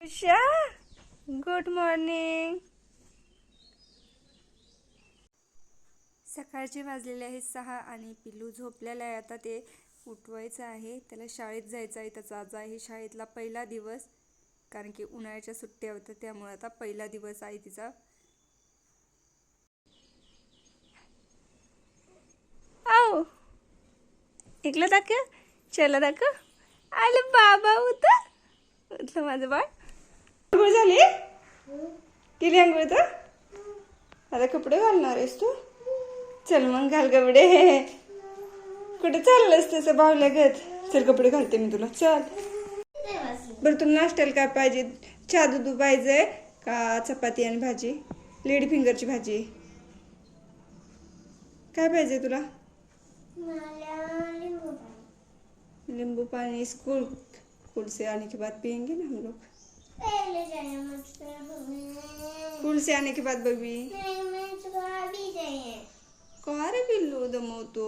Isha, good morning. सकाळचे वाजलेले आहेत 6 आणि पिल्लू झोपलेला आहे. आता ते उठवायचं आहे. त्याला शाळेत जायचं आहे. त्याचा आज आहे शाळेतला पहिला दिवस, कारण की उन्हाळ्याच्या सुट्ट्या होत्या त्यामुळे आता पहिला दिवस आहे तिचा. आओ इकलं दाखव, चला दाखव. आले बाबा उठलं माझं बाळ. आंघोळ झाली? केली आंघोळ तर? आता कपडे घालणार आहेस तू? चल मग घाल कपडे. कुठे चाललंस तसं बावल्यागत? चल कपडे घालते मी तुला. चल बरं, तुला नाश्त्याला काय पाहिजे? चहा दूध पाहिजे का चपाती आणि भाजी? लेडी फिंगरची भाजी काय पाहिजे तुला? नींबू पानी स्कूल से आने के बाद पियेंगे ना हम लोग. स्कूल से आने के बाद बबी. कहा रे बिल्लू दमोतो.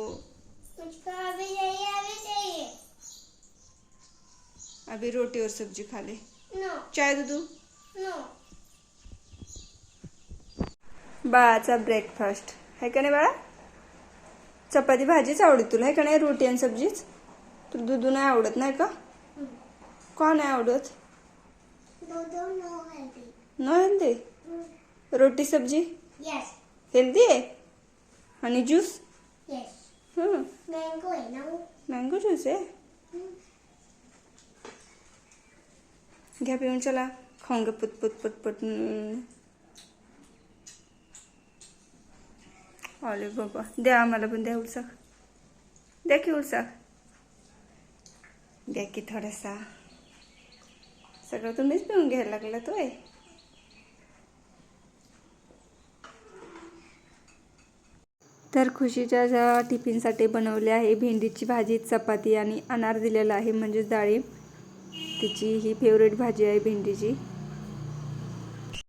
अभी रोटी और सब्जी खा ले. चाय दूध. बाळाचा ब्रेकफास्ट है का नाही बाळा? चपाती भाजीच आवडत तुला है का नाही? रोटी आणि सब्जीच. तुला दूध नाही आवडत नाही का? का नाही आवडत? No healthy. रोटी सब्जी हेल्दी आहे. आणि ज्यूस मँगो ज्यूस आहे. घ्या पिऊन. चला खाऊंगा पुट पुट पुट पुट. अरे बाबा, द्या आम्हाला पण. द्या उलसा, द्या की उलसा, द्या की थोडासा. सगळं तुम्हीच पिऊन घ्यायला लागला तोय. तर खुशीच्या टिफिनसाठी बनवले आहे भेंडीची भाजी, चपाती आणि अनार दिलेला आहे म्हणजेच डाळी. तिची ही फेवरेट भाजी आहे भेंडीची.